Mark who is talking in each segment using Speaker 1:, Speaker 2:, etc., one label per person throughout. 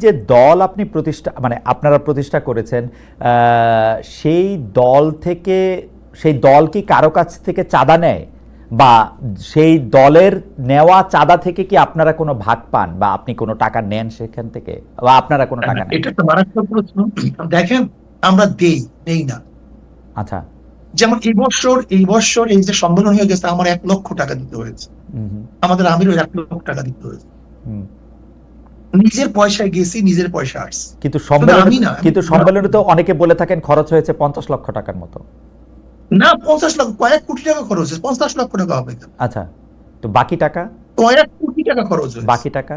Speaker 1: যে দল আপনি প্রতিষ্ঠা মানে আপনারা প্রতিষ্ঠা করেছেন, সেই দল থেকে, সেই দল কি কারো কাছ থেকে চাঁদা নেয়, বা সেই দলের নেওয়া চাঁদা থেকে কি আপনারা কোনো ভাগ পান, বা আপনি কোনো টাকা নেন সেখান থেকে, বা আপনারা কোনো টাকা নেন?
Speaker 2: এটা তো মারাত্মক প্রশ্ন। দেখেন, আমরা নেই না।
Speaker 1: আচ্ছা,
Speaker 2: যেমন এই বছর এই যে সম্মেলন হয়ে গেছে, আমার 1 লক্ষ টাকা দিতে হয়েছে, আমাদের আমিরও 1 লক্ষ টাকা দিতে হয়েছে। নিজের পয়সায় গেছি, নিজের পয়সা আসছে।
Speaker 1: কিন্তু সম্মেলনে তো অনেকে বলে থাকেন খরচ হয়েছে 50 লক্ষ টাকার মতো।
Speaker 2: না, 50 লক্ষ, কয়েক কোটি টাকা খরচ হয়েছে, 50 লক্ষ টাকা হবে।
Speaker 1: আচ্ছা, তো বাকি টাকা?
Speaker 2: কয়েক কোটি টাকা খরচ হয়েছে।
Speaker 1: বাকি টাকা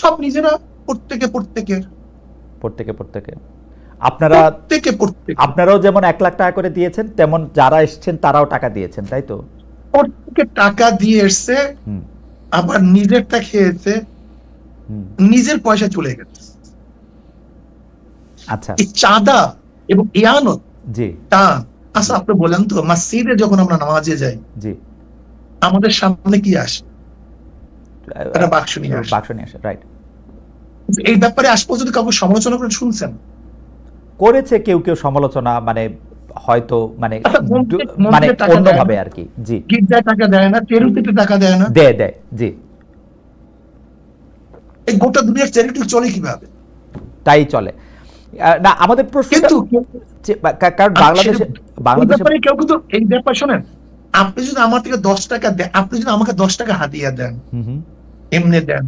Speaker 2: সব নিজেরা, প্রত্যেকে।
Speaker 1: আপনারাও যেমন 1 লাখ টাকা করে দিয়েছেন, তেমন যারা এসেছেন তারাও টাকা দিয়েছেন, তাই তো?
Speaker 2: প্রত্যেকে টাকা দিয়ে এসছে, আবার নিজেরটা খেয়েছে, নিজের পয়সা চলে গেছে।
Speaker 1: আচ্ছা,
Speaker 2: এই চাঁদা এবং ইয়ানত,
Speaker 1: জি,
Speaker 2: তা আচ্ছা আপনি বলেন তো, মসজিদে যখন আমরা নামাজে যাই,
Speaker 1: জি,
Speaker 2: আমাদের সামনে কি আসে? একটা বাক্স নিয়ে
Speaker 1: আসে, রাইট।
Speaker 2: এই ব্যাপারে আজ পর্যন্ত কাউকে সমালোচনা করে শুনছেন?
Speaker 1: করেছে কেউ সমালোচনা, মানে হয়তো মানে অন্যভাবে আর কি। জি,
Speaker 2: গির্জায় টাকা দেয় না, চেরুতিতে টাকা দেয় না,
Speaker 1: দেয়, জি।
Speaker 2: এই গোটা দুনিয়ার চ্যারিটি চলে কিভাবে?
Speaker 1: তাই চলে না। আমাদের প্রশ্ন, কারণ বাংলাদেশে
Speaker 2: কেউ কিন্তু এই ব্যাপার শোনেন, আপনি যদি আমার থেকে 10 টাকা দেন, আপনি যদি আমাকে 10 টাকা হাদিয়া দেন, এমনি দেন,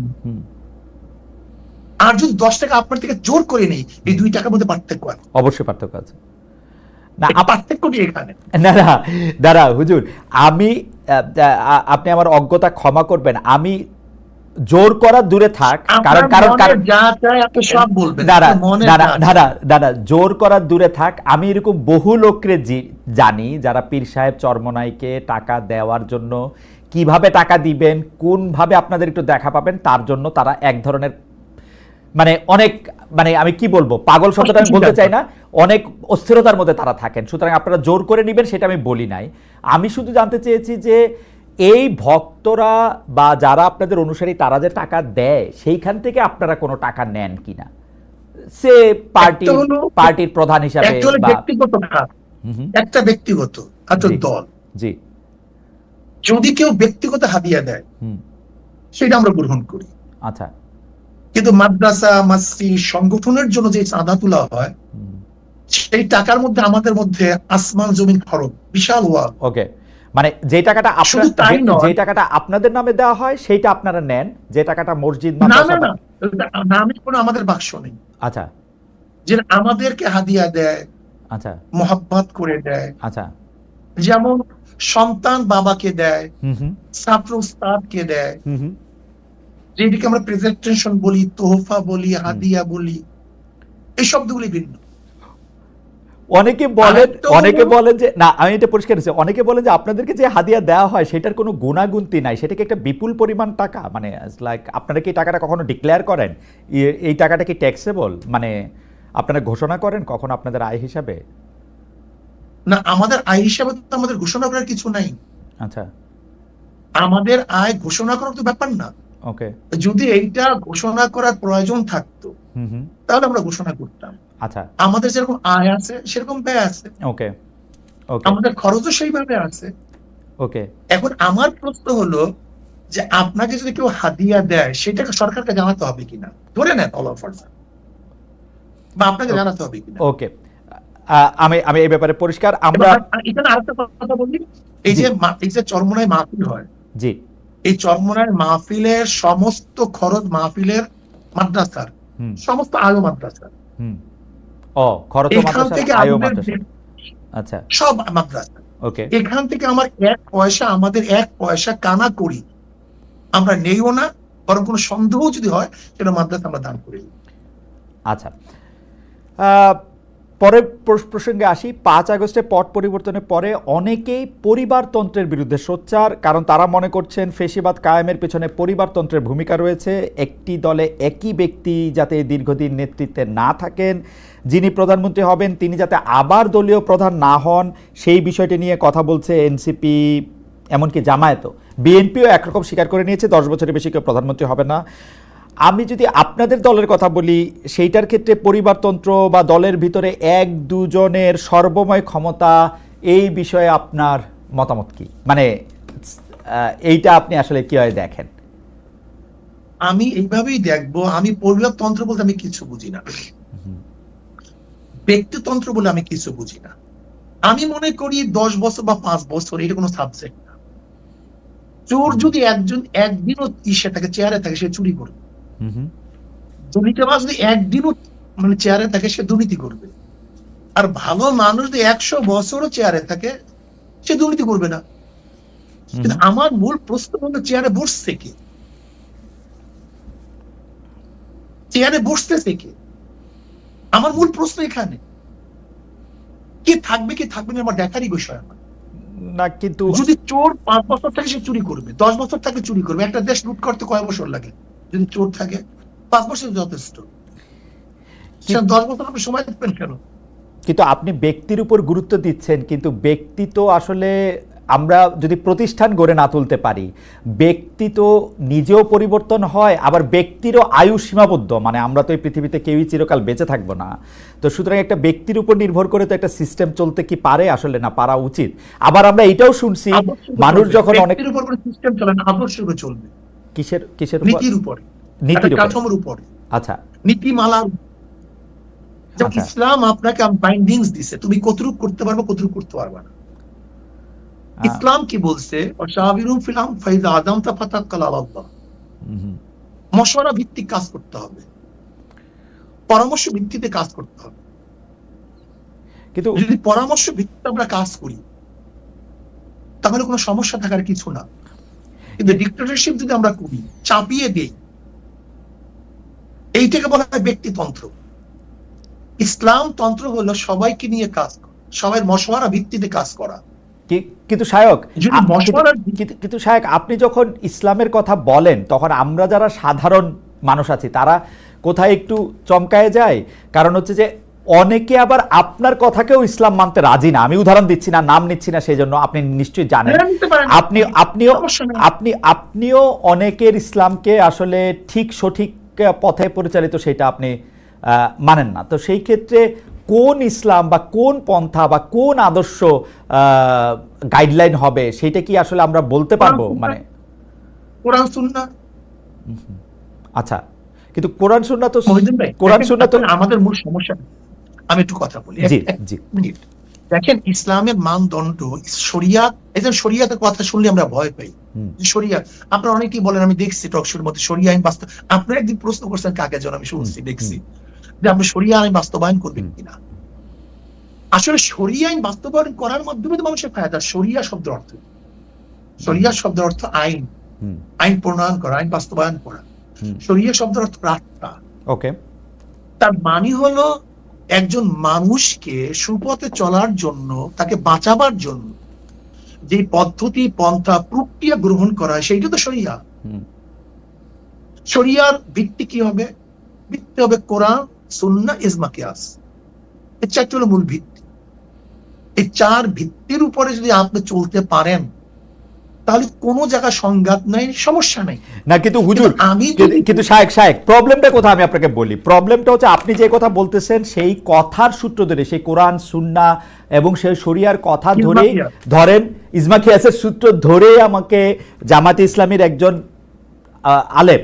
Speaker 2: আর যদি 10 টাকা আপনার থেকে জোর করে নেই, এই 2 টাকার মধ্যে পার্থক্য আছে।
Speaker 1: অবশ্যই পার্থক্য আছে। না,
Speaker 2: পার্থক্য নেই এখানে।
Speaker 1: দাঁড়া হুজুর, আপনি আমার অজ্ঞতা ক্ষমা করবেন। আমি জোর করা দূরে থাক, দাদা জোর করা দূরে থাক, আমি এরকম বহু লোককে জানি যারা পীর সাহেব চরমনাইকে টাকা দেওয়ার জন্য কিভাবে টাকা দিবেন, কোন ভাবে আপনাদের একটু দেখা পাবেন, তার জন্য তারা এক ধরনের অনেক আমি কি বলবো, পাগল শব্দটা আমি বলতে চাই না, অনেক অস্থিরতার মধ্যে তারা থাকেন। সুতরাং আপনারা জোর করে নেবেন সেটা আমি বলি নাই। আমি শুধু জানতে চেয়েছি যে এই ভক্তরা বা যারা আপনাদের অনুসারী তারা যে টাকা দেয়, সেইখান থেকে আপনারা কোনো টাকা নেন কিনা, সে পার্টির প্রধান হিসাবে,
Speaker 2: একটা ব্যক্তিগত দল,
Speaker 1: জি,
Speaker 2: যদি কেউ ব্যক্তিগত হাদিয়া দেয় সেটা আমরা গ্রহণ করি।
Speaker 1: আচ্ছা,
Speaker 2: কিন্তু মাদ্রাসা, মসজিদ, সংগঠনের জন্য যে চাঁদা তোলা হয়, সেই টাকার মধ্যে আমাদের মধ্যে আসমান জমিন ফরক, বিশাল ওয়াল।
Speaker 1: ওকে, যে টাকাটা আপনাদের নামে দেওয়া হয় সেইটা আপনারা নেন, যে টাকাটা মসজিদ
Speaker 2: নামে কোনো আমাদের বাক্স নেই।
Speaker 1: আচ্ছা,
Speaker 2: যে আমাদেরকে হাদিয়া দেয়,
Speaker 1: আচ্ছা,
Speaker 2: মোহাব্বত করে দেয়।
Speaker 1: আচ্ছা,
Speaker 2: যেমন সন্তান বাবাকে দেয়, ছাত্র উস্তাদকে দেয়, যেটিকে আমরা প্রেজেন্টেশন বলি, তোহফা বলি, হাদিয়া বলি, এই শব্দগুলি ভিন্ন।
Speaker 1: অনেকে বলেন যে না, আমি এটা পরিষ্কার হচ্ছে, অনেকে বলেন যে আপনাদেরকে যে হাদিয়া দেওয়া হয় সেটার কোনো গুণাগুন্তি নাই, সেটাকে একটা বিপুল পরিমাণ টাকা, লাইক আপনারা কি টাকাটা কখনো ডিক্লেয়ার করেন? এই টাকাটা কি ট্যাক্সেবল, আপনারা ঘোষণা করেন কখন আপনাদের আয় হিসাবে?
Speaker 2: না, আমাদের আয় হিসাবে তো আমাদের ঘোষণা করার কিছু নাই।
Speaker 1: আচ্ছা,
Speaker 2: আমাদের আয় ঘোষণা করার তো ব্যাপার না।
Speaker 1: ওকে,
Speaker 2: যদি এইটা ঘোষণা করার প্রয়োজন থাকতো তাহলে আমরা ঘোষণা করতাম।
Speaker 1: আচ্ছা,
Speaker 2: আমাদের যেরকম আয় আছে সেরকম ব্যয় আছে,
Speaker 1: ওকে,
Speaker 2: আমাদের খরচও সেইভাবে আছে।
Speaker 1: ওকে,
Speaker 2: এখন আমার প্রশ্ন হলো যে আপনাকে যদি কেউ হাদিয়া দেয় সেটাকে সরকারকে জানাতে হবে কিনা, ধরে নেন অল অফ বা আপনাকে জানাতে হবে কিনা।
Speaker 1: ওকে, আমি এই ব্যাপারে পরিষ্কার। আমরা
Speaker 2: এখানে আরেকটা কথা বলি, এই যে চরমনাই মাহফিল হয়,
Speaker 1: জি,
Speaker 2: এই চরমনাই মাহফিলের সমস্ত খরচ মাহফিলের মাদ্রাসার, সমস্ত আয়ো মাদ্রাসার,
Speaker 1: আচ্ছা,
Speaker 2: সব মাদ্রাসা। ওকে, এখান থেকে আমার আমাদের এক পয়সা কানা করি আমরা নেইও না, বরং কোনো সন্দেহ যদি হয় সেটা মাদ্রাসা আমরা দান করি।
Speaker 1: আচ্ছা, পরের প্রসঙ্গে আসি। 5 আগস্টে পট পরিবর্তনের পরে অনেকেই পরিবারতন্ত্রের বিরুদ্ধে সোচ্চার, কারণ তারা মনে করছেন ফেসিবাদ কায়েমের পেছনে পরিবারতন্ত্রের ভূমিকা রয়েছে। একটি দলে একই ব্যক্তি যাতে দীর্ঘদিন নেতৃত্বে না থাকেন, যিনি প্রধানমন্ত্রী হবেন তিনি যাতে আবার দলীয় প্রধান না হন, সেই বিষয়টি নিয়ে কথা বলছে এনসিপি, এমনকি জামায়াতও। বিএনপিও একরকম স্বীকার করে নিয়েছে 10 বছরের বেশি কেউ প্রধানমন্ত্রী হবে না। আমি যদি আপনাদের দলের কথা বলি, সেইটার ক্ষেত্রে পরিবারতন্ত্র বা দলের ভিতরে এক দুজনের সর্বময় ক্ষমতা, এই বিষয়ে আপনার মতামত কি? মানে এইটা আপনি আসলে কিভাবে দেখেন?
Speaker 2: আমি এইভাবেই দেখবো, আমি পরিবারতন্ত্র বলতে আমি কিছু বুঝি না, ব্যক্তিতন্ত্র বলে আমি কিছু বুঝি না। আমি মনে করি 10 বছর বা 5 বছর এটা কোনো সাবজেক্ট না। চোর যদি একদিনও ইসে থাকে, চেয়ারে থাকে, সে চুরি করবে। দুর্নীতিবাজ যদি একদিনও মানে চেয়ারে থাকে, সে দুর্নীতি করবে। আর ভালো মানুষ যদি 100 বছরও চেয়ারে থাকে, সে দুর্নীতি করবে না। কিন্তু আমার মূল প্রশ্ন হলো, চেয়ারে বসছে কে? চেয়ারে বসতেছে কে? আমার মূল প্রশ্ন এখানে। কে থাকবে কি থাকবে না আমার দেখারই বিষয় আমার
Speaker 1: না। কিন্তু
Speaker 2: যদি চোর 5 বছর থাকে, সে চুরি করবে। 10 বছর থাকে চুরি করবে। একটা দেশ লুট করতে কয় বছর লাগে? যদি চোর থাকে 5 বছর যথেষ্ট। 10 বছর আপনি সময় দেবেন কেন?
Speaker 1: কিন্তু আপনি ব্যক্তির উপর গুরুত্ব দিচ্ছেন, কিন্তু ব্যক্তি তো আসলে আমরা যদি প্রতিষ্ঠান গড়ে না তুলতে পারি, ব্যক্তি তো নিজেও পরিবর্তন হয়, আবার ব্যক্তিরও আয়ু সীমাবদ্ধ। মানে আমরা তো এই পৃথিবীতে কেউই চিরকাল বেঁচে থাকবো না। তো সুতরাং একটা ব্যক্তির উপর নির্ভর করে তো একটা সিস্টেম চলতে কি পারে? আসলে না, পারা উচিত। আবার আমরা এটাও শুনছি, মানুষ যখন অনেক
Speaker 2: ব্যক্তির উপর কোনো সিস্টেম চলে না, আদর্শের উপর চলবে।
Speaker 1: কিসের উপর?
Speaker 2: নীতির উপরে,
Speaker 1: নীতির উপর,
Speaker 2: কাঠামোর উপরে,
Speaker 1: আচ্ছা
Speaker 2: নীতিমালার। যেমন
Speaker 1: আচ্ছা
Speaker 2: ইসলাম আপনাকে বাইন্ডিংস দিছে, তুমি কতটুকু করতে পারবে, কতটুকু করতে পারবে না। ইসলাম কি বলছে? ওয়াশাবিরুম ফিল আমর ফাইযা আযামতা ফাতাওয়াক্কাল আলাল্লাহ। মশওয়ারা ভিত্তিক কাজ করতে হবে, পরামর্শ ভিত্তিতে কাজ করতে হবে।
Speaker 1: কিন্তু
Speaker 2: যদি পরামর্শ ভিত্তিতে আমরা কাজ করি, তাহলে কোনো সমস্যা থাকার কিছু না। কিন্তু ডিক্টেটরশিপ যদি আমরা করি, চাপিয়ে দেই, এইটাকে বলা হয় ব্যক্তিতন্ত্র। ইসলাম তন্ত্র হলো সবাইকে নিয়ে কাজ করা, সবাই মশওয়ারা ভিত্তিতে কাজ করা।
Speaker 1: কিন্তু শায়ক,
Speaker 2: যদি মশওয়ারার
Speaker 1: কিন্তু শায়ক, আপনি যখন ইসলামের কথা বলেন, তখন আমরা যারা সাধারণ মানুষ আছি, তারা কোথায় একটু চমকায় যায়। কারণ হচ্ছে যে অনেকে আবার আপনার কথাকেও ইসলাম মানতে রাজি না। আমি উদাহরণ দিচ্ছি না, নাম নিচ্ছি না, সেই জন্য আপনি নিশ্চয়ই জানেন। আপনিও অনেকের ইসলামকে আসলে ঠিক সঠিক পথে পরিচালিত, সেটা আপনি মানেন না। তো সেই ক্ষেত্রে কোন ইসলাম বা কোন পন্থা বা কোন আদর্শ গাইডলাইন হবে, সেটা কি আসলে আমরা বলতে পারবো? মানে
Speaker 2: কোরআন সুন্নাহ।
Speaker 1: আচ্ছা, কিন্তু কোরআন সুন্নাহ তো
Speaker 2: আমাদের মূল সমস্যা। আমি একটু কথা বলি,
Speaker 1: জি
Speaker 2: জি মিনিট। দেখেন, ইসলামের মানদণ্ড শরিয়াত। এই শরিয়াতের কথা শুনলে আমরা ভয় পাই। শরিয়াত, আপনারা অনেকেই বলেন, আমি দেখছি টকশোর মধ্যে শরিয়া আইন বাস্তব। আপনারা একদিন প্রশ্ন করছেন কাকে যেন, আমি শুনছি, দেখছি যে আপনি শরিয়া আইন বাস্তবায়ন করবেন কিনা। আসলে শরিয়া আইন বাস্তবায়ন করার মাধ্যমে তো মানুষের ফায়দা। শরিয়া শব্দের অর্থ, শরিয়া শব্দের অর্থ আইন, আইন প্রণয়ন করা, আইন বাস্তবায়ন করা। শরিয়া শব্দের অর্থ রাস্তা।
Speaker 1: ওকে,
Speaker 2: তার মানে হলো একজন মানুষকে সুপথে চলার জন্য, তাকে বাঁচাবার জন্য যে পদ্ধতি, পন্থা, প্রক্রিয়া গ্রহণ করা হয়, সেইটা তো শরিয়া। শরিয়ার ভিত্তি কি হবে? ভিত্তি হবে কোরআন, সুন্নাহ, ইজমা, কিয়াস। এই চারটি হলো মূল ভিত্তি। এই 4 ভিত্তির উপরে যদি আপনি চলতে পারেন, তাহলে কোনো জায়গায় সংঘাত নাই, সমস্যা নাই।
Speaker 1: না কিন্তু হুজুর, কিন্তু শায়েক প্রবলেমটা কোথায় আমি আপনাকে বলি। প্রবলেমটা হচ্ছে, আপনি যে কথা বলতেছেন সেই কথার সূত্র ধরে, সেই কোরআন সুন্নাহ এবং সেই শরিয়ার কথা ধরে, ধরেন ইজমা কিয়াসের সূত্র ধরে, আমাকে জামাতে ইসলামীর একজন আলেম,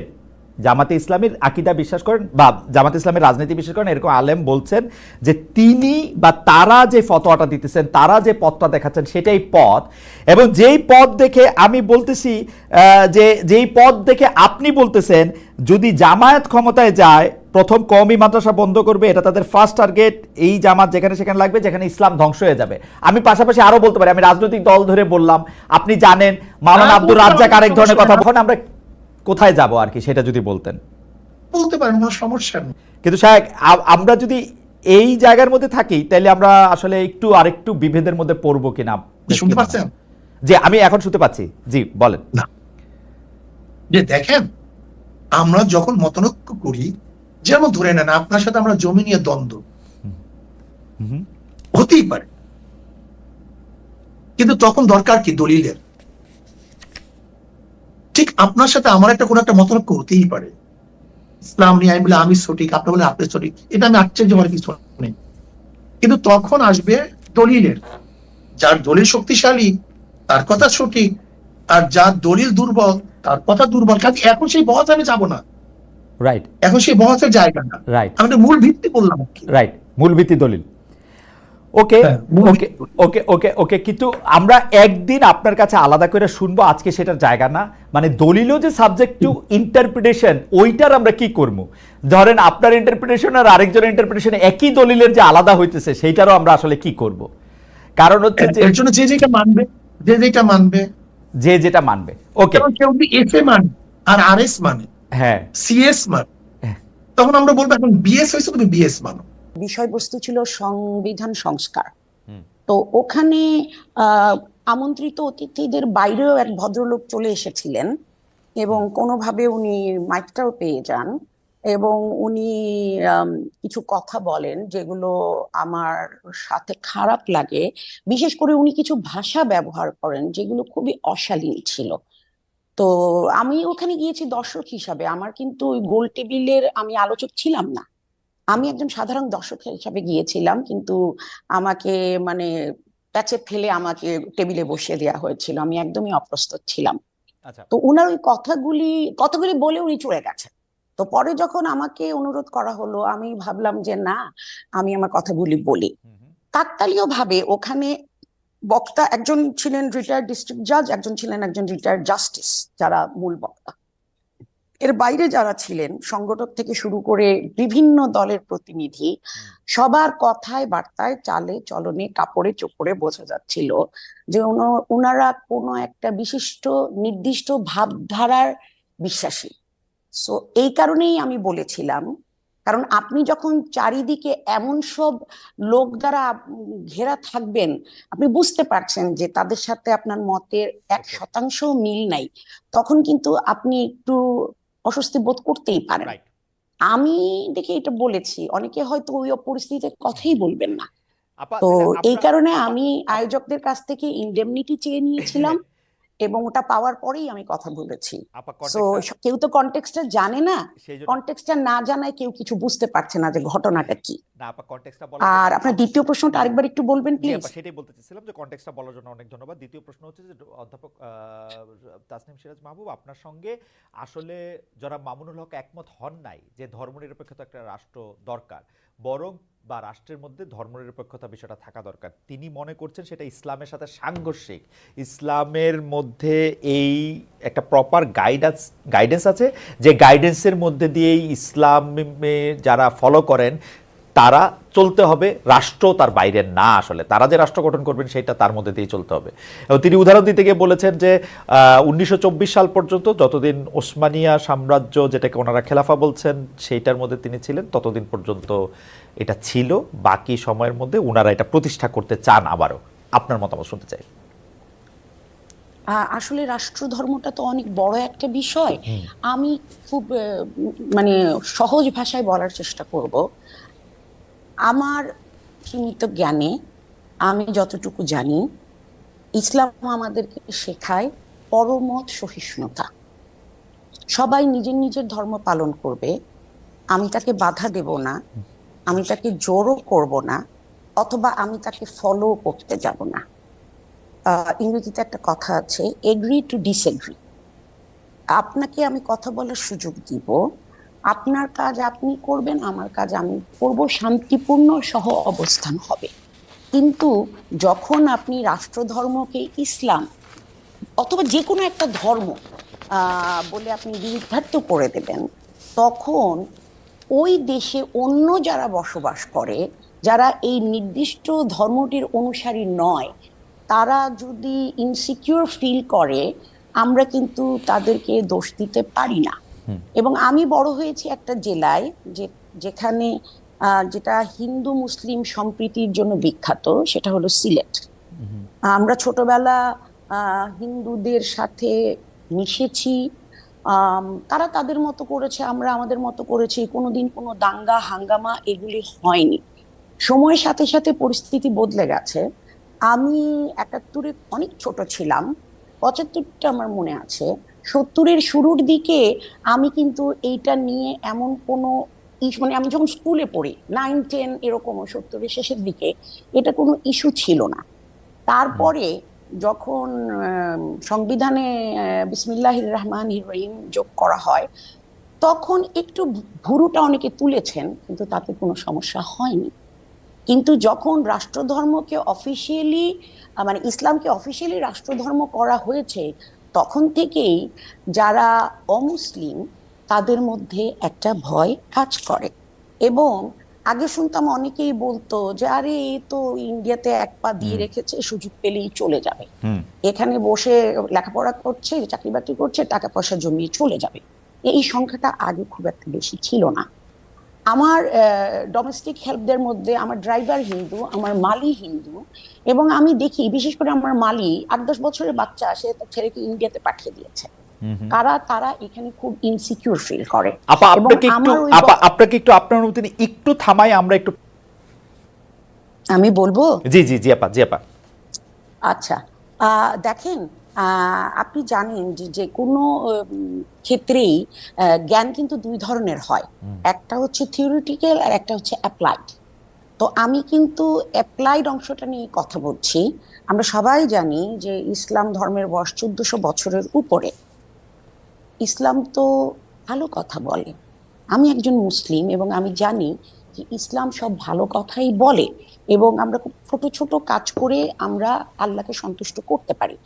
Speaker 1: জামাতে ইসলামীর আকীদা বিশ্বাস করেন বা জামাতে ইসলামের রাজনীতি বিশ্বাস করেন, এরকম আলেম বলছেন যে তিনি বা তারা যে ফতোয়াটা দিতেছেন, তারা যে পথটা দেখাচ্ছেন, সেটাই পথ। এবং যেই পথ দেখে আমি বলতেছি, যেই পথ দেখে আপনি বলতেছেন, যদি জামায়াত ক্ষমতায় যায়, প্রথম কওমি মাদ্রাসা বন্ধ করবে, এটা তাদের ফার্স্ট টার্গেট। এই জামাত যেখানে সেখানে লাগবে, যেখানে ইসলাম ধ্বংস হয়ে যাবে। আমি পাশাপাশি আরো বলতে পারি, আমি রাজনৈতিক দল ধরে বললাম, আপনি জানেন মাওলানা আব্দুর রাজ্জাক আরেক ধরনের কথা বলেন। আমরা কোথায় যাব আর কি, সেটা যদি বলতেন।
Speaker 2: বলতে পারেন, কোনো সমস্যা নেই।
Speaker 1: কিন্তু শায়েক, আমরা যদি এই জায়গার মধ্যে থাকি, তাহলে আমরা আসলে আরেকটু বিভেদের মধ্যে পড়বো কিনা।
Speaker 2: শুনতে পাচ্ছেন?
Speaker 1: জি, আমি এখন শুনতে পাচ্ছি। জি বলেন।
Speaker 2: না, যে দেখেন, আমরা যখন মতনৈক্য করি, যেমন ধরে নেন আপনার সাথে আমরা জমি নিয়ে দ্বন্দ্ব, হতেই পারে, কিন্তু তখন দরকার কি? দলিলের। ঠিক আপনার সাথে আমার কোনো একটা মতনৈক্য হতেই পারে, ইসলাম নিয়ে আমি বলে আমি সঠিক, আপনি বলে আপনি সঠিক, এটা আমি আশ্চর্য হওয়ার কিছু নেই। কিন্তু তখন আসবে দলিলের, যার দলিল শক্তিশালী তার কথা সঠিক, আর যার দলিল দুর্বল তার কথা দুর্বল। কাজে এখন সেই বহস আমি যাবো না,
Speaker 1: রাইট,
Speaker 2: এখন সেই বহসের জায়গা না,
Speaker 1: রাইট,
Speaker 2: আমি মূল ভিত্তি বললাম আর কি।
Speaker 1: রাইট, মূলভিত্তি দলিল। ওকে,
Speaker 2: হ্যাঁ, মূল
Speaker 1: ওকে,
Speaker 2: ভিত্তি দলিল।
Speaker 1: ওকে, ওকে, ওকে, কিন্তু আমরা একদিন আপনার কাছে আলাদা করে শুনবো, আজকে সেটার জায়গা না। মানে দলিলও যে সাবজেক্ট টু ইন্টারপ্রিটেশন, ওইটার আমরা কি করব? ধরেন আপনার ইন্টারপ্রিটেশন আর আরেকজনের ইন্টারপ্রিটেশন একই দলিলের যে আলাদা হইতেছে, সেইটারও আমরা আসলে কি করব? কারণ হচ্ছে যে
Speaker 2: এর জন্য যে যেটা মানবে, যে যেটা মানবে,
Speaker 1: যে যেটা মানবে। ওকে,
Speaker 2: যেমন কেউ যদি এফ এ মানে আর আর এস মানে,
Speaker 1: হ্যাঁ,
Speaker 2: সিএস মানে, তখন আমরা বলবো এখন বিএস হয়েছে তুমি বিএস মানো।
Speaker 3: বিষয়বস্তু ছিল সংবিধান সংস্কার।
Speaker 1: হুম।
Speaker 3: তো ওখানে আমন্ত্রিত অতিথিদের বাইরেও এক ভদ্রলোক চলে এসেছিলেন এবং কোনোভাবে উনি মাইকটাও পেয়ে যান এবং উনি কিছু কথা বলেন যেগুলো আমার সাথে খারাপ লাগে। বিশেষ করে উনি কিছু ভাষা ব্যবহার করেন যেগুলো খুবই অশালীন ছিল। তো আমি ওখানে গিয়েছি দর্শক হিসাবে, আমার কিন্তু ওই গোল টেবিলের আমি আলোচক ছিলাম না, আমি একজন সাধারণ দর্শক হিসাবে গিয়েছিলাম, কিন্তু আমাকে মানে প্যাচে ফেলে আমাকে টেবিলে বসিয়ে দেওয়া হয়েছিল, আমি একদমই অপ্রস্তুত ছিলাম।
Speaker 1: আচ্ছা,
Speaker 3: তো উনার ওই কথাগুলি কথাগুলি বলে উনি চলে গেছেন। তো পরে যখন আমাকে অনুরোধ করা হলো, আমি ভাবলাম যে না, আমি আমার কথাগুলি বলি। কাকতালীয় ভাবে ওখানে বক্তা একজন ছিলেন রিটায়ার্ড ডিস্ট্রিক্ট জাজ, একজন ছিলেন একজন রিটায়ার্ড জাস্টিস, যারা মূল বক্তা। এর বাইরে যারা ছিলেন সংগঠক থেকে শুরু করে বিভিন্ন দলের প্রতিনিধি, সবার কথায় বার্তায় চালে চলনে কাপড়ে চোপড়ে বোঝা যাচ্ছিল যে ওনারা কোনো একটা বিশিষ্ট নির্দিষ্ট ভাবধারার বিশ্বাসী। সো এই কারণেই আমি বলেছিলাম, কারণ আপনি যখন চারিদিকে এমন সব লোক দ্বারা ঘেরা থাকবেন, আপনি বুঝতে পারছেন যে তাদের সাথে আপনার মতের 1% মিল নাই, তখন কিন্তু আপনি একটু অস্বস্তি বোধ করতেই পারেন।
Speaker 1: রাইট।
Speaker 3: আমি দেখে এটা বলেছি, অনেকে হয়তো ওই পরিস্থিতিতে কথাই বলবেন না।
Speaker 1: আপা,
Speaker 3: তো
Speaker 1: তাহলে
Speaker 3: এই
Speaker 1: আপনার
Speaker 3: কারণে আমি আয়োজকদের কাছ থেকে ইনডেমনিটি চেয়ে নিয়েছিলাম এবং ওটা পাওয়ার পরেই আমি কথা বলেছি।
Speaker 1: আপা
Speaker 3: সো
Speaker 1: কনটেক্সটটা
Speaker 3: কেউ তো কনটেক্সটটা জানে না,
Speaker 1: সেই জন্য
Speaker 3: কনটেক্সটটা না জানায় কেউ কিছু বুঝতে পারছে না যে ঘটনাটা কি।
Speaker 1: না আপা, কনটেক্সটটা বলার
Speaker 3: আর
Speaker 1: জন্য
Speaker 3: আপনার দ্বিতীয় প্রশ্নটা
Speaker 1: জি,
Speaker 3: আরেকবার একটু বলবেন
Speaker 1: জি
Speaker 3: প্লিজ।
Speaker 1: আপা, সেটাই বলতে চাচ্ছিলাম যে কনটেক্সটটা বলার জন্য অনেক ধন্যবাদ। দ্বিতীয় প্রশ্ন হচ্ছে যে অধ্যাপক তাসনিম সিরাজ মাহবুব, আপনার সঙ্গে আসলে যারা মামুনুল হক একমত হন নাই যে ধর্মনিরপেক্ষতা একটা রাষ্ট্র দরকার, বরং বা রাষ্ট্রের মধ্যে ধর্মনিরপেক্ষতা বিষয়টা থাকা দরকার, তিনি মনে করছেন সেটা ইসলামের সাথে সাংঘর্ষিক। ইসলামের মধ্যে এই একটা প্রপার গাইডেন্স আছে, যে গাইডেন্সের মধ্যে দিয়েই ইসলামে যারা ফলো করেন তারা চলতে হবে, রাষ্ট্র তার বাইরে না। আসলে তারা যে রাষ্ট্র গঠন করবেন সেটা তার মধ্যে দিয়ে চলতে হবে। এবং তিনি উদাহরণ দিতে গিয়ে বলেছেন যে 1924 সাল পর্যন্ত, যতদিন ওসমানিয়া সাম্রাজ্য, যেটাকে ওনারা খেলাফা বলছেন, সেইটার মধ্যে তিনি ছিলেন, ততদিন পর্যন্ত এটা ছিল। বাকি সময়ের মধ্যে ওনারা এটা প্রতিষ্ঠা করতে চান আবারও। আপনার মতামত শুনতে চাই।
Speaker 3: আসলে রাষ্ট্র ধর্মটা তো অনেক বড় একটা বিষয়। আমি খুব মানে সহজ ভাষায় বলার চেষ্টা করব। আমার সীমিত জ্ঞানে আমি যতটুকু জানি, ইসলাম আমাদেরকে শেখায় পরমত সহিষ্ণুতা। সবাই নিজের নিজের ধর্ম পালন করবে, আমি তাকে বাধা দেব না, আমি তাকে জোরও করব না, অথবা আমি তাকে ফলো করতে যাব না। ইংরেজিতে একটা কথা আছে, এগ্রি টু ডিসএগ্রি। আপনাকে আমি কথা বলার সুযোগ দিব, আপনার কাজ আপনি করবেন, আমার কাজ আমি করব, শান্তিপূর্ণ সহ অবস্থান হবে। কিন্তু যখন আপনি রাষ্ট্রধর্মকে ইসলাম অথবা যে কোনো একটা ধর্ম বলে আপনি বিরুদ্ধার্থ করে দেবেন, তখন ওই দেশে অন্য যারা বসবাস করে, যারা এই নির্দিষ্ট ধর্মটির অনুসারী নয়, তারা যদি ইনসিকিউর ফিল করে, আমরা কিন্তু তাদেরকে দোষ দিতে পারি না। এবং আমি বড় হয়েছি একটা জেলায় যেখানে যেটা হিন্দু মুসলিম সম্প্রীতির জন্য বিখ্যাত, সেটা হলো সিলেট। আমরা ছোটবেলা হিন্দুদের সাথে মিশেছি, তারা তাদের মতো করেছে, আমরা আমাদের মতো করেছি, কোনোদিন কোনো দাঙ্গা হাঙ্গামা এগুলি হয়নি। সময়ের সাথে সাথে পরিস্থিতি বদলে গেছে। আমি 71-এ অনেক ছোট ছিলাম, 75টা আমার মনে আছে, 70-এর শুরুর দিকে আমি কিন্তু এইটা নিয়ে এমন কোনো মানে আমি যখন স্কুলে পড়ি 9-10 এরকম, 70-এর শেষের দিকে এটা কোনো ইস্যু ছিল না। তারপরে যখন সংবিধানে বিসমিল্লাহির রহমানির রহিম যোগ করা হয়, তখন একটু ভুরুটা অনেকে তুলেছেন, কিন্তু তাতে কোনো সমস্যা হয়নি। কিন্তু যখন রাষ্ট্রধর্মকে অফিসিয়ালি মানে ইসলামকে অফিসিয়ালি রাষ্ট্রধর্ম করা হয়েছে, তখন থেকেই যারা অমুসলিম তাদের মধ্যে একটা ভয় কাজ করে। এবং আগে শুনতাম অনেকেই বলতো যে আরে এ তো ইন্ডিয়াতে এক পা দিয়ে রেখেছে, সুযোগ পেলেই চলে যাবে, এখানে বসে লেখাপড়া করছে, চাকরি বাকরি করছে, টাকা পয়সা জমিয়ে চলে যাবে। এই সংখ্যাটা আগে খুব একটা বেশি ছিল না। আমার ডোমেস্টিক হেল্পদের মধ্যে আমার ড্রাইভার হিন্দু, আমার মালি হিন্দু, এবং আমি দেখি বিশেষ করে আমার মালি 8-10 বছরের বাচ্চা, সে তার ছেলেকে ইন্ডিয়াতে পাঠিয়ে দিয়েছে। তারা এখানে খুব ইনসিকিউর ফিল করে।
Speaker 1: আপা
Speaker 3: এবং
Speaker 1: আপনাকে একটু আপনার অনুমতি নিয়ে একটু থামাই, আমরা একটু
Speaker 3: আমি বলবো।
Speaker 1: জি জি জি আপা, জি আপা।
Speaker 3: আচ্ছা, দেখেন, আপনি জানেন যে যে কোনো ক্ষেত্রেই জ্ঞান কিন্তু দুই ধরনের হয়, একটা হচ্ছে থিওরিটিক্যাল আর একটা হচ্ছে অ্যাপ্লাইড। তো আমি কিন্তু অ্যাপ্লাইড অংশটা নিয়ে কথা বলছি। আমরা সবাই জানি যে ইসলাম ধর্মের বয়স 1400 বছরের উপরে। ইসলাম তো ভালো কথা বলে। আমি একজন মুসলিম এবং আমি জানি যে ইসলাম সব ভালো কথাই বলে, এবং আমরা খুব ছোট ছোট কাজ করে আমরা আল্লাহকে সন্তুষ্ট করতে পারি।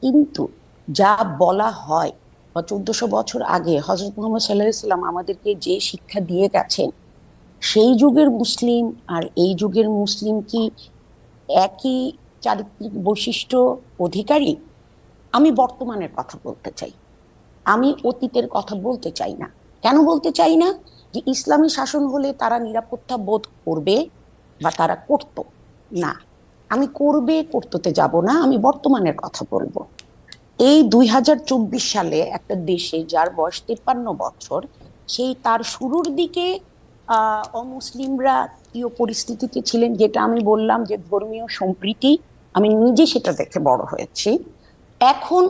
Speaker 3: কিন্তু যা বলা হয় বা 1400 বছর আগে হযরত মুহাম্মদ সাল্লাল্লাহু আলাইহি ওয়াসাল্লাম আমাদেরকে যে শিক্ষা দিয়ে গেছেন, সেই যুগের মুসলিম আর এই যুগের মুসলিম কি একই চারিত্রিক বৈশিষ্ট্য অধিকারী? আমি বর্তমানের কথা বলতে চাই, আমি অতীতের কথা বলতে চাই না। কেন বলতে চাই না? যে ইসলামী শাসন হলে তারা নিরাপত্তা বোধ করবে বা তারা করত না। আমি করতে যাব না, আমি বর্তমানের কথা বলবো। এই 2024 সালে একটা দেশে যার বয়স 53 বছর, সেই তার শুরুর দিকে অমুসলিমরা কি পরিস্থিতিতে ছিলেন, যেটা আমি বললাম যে ধর্মীয় সম্প্রীতি, আমি নিজে সেটা দেখে বড় হয়েছি। এখন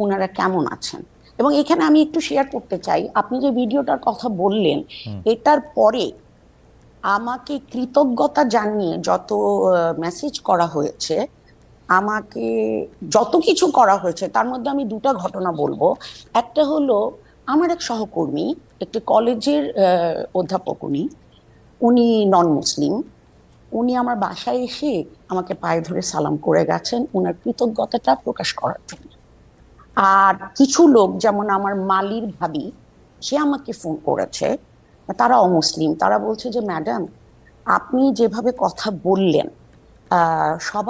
Speaker 3: ওনারা কেমন আছেন? এবং এখানে আমি একটু শেয়ার করতে চাই, আপনি যে ভিডিওটার কথা বললেন, এটার পরে আমাকে কৃতজ্ঞতা জানিয়ে যত মেসেজ করা হয়েছে, আমাকে যত কিছু করা হয়েছে, তার মধ্যে আমি দুটা ঘটনা বলবো। একটা হলো আমার এক সহকর্মী, একটি কলেজের অধ্যাপক, উনি নন মুসলিম, উনি আমার বাসায় এসে আমাকে পায়ে ধরে সালাম করে গেছেন ওনার কৃতজ্ঞতাটা প্রকাশ করার জন্য। আর কিছু লোক, যেমন আমার মালির ভাবি, সে আমাকে ফোন করেছে, তারা অমুসলিম, তারা বলছে যে ম্যাডাম, আপনি যেভাবে কথা বললেন সবাই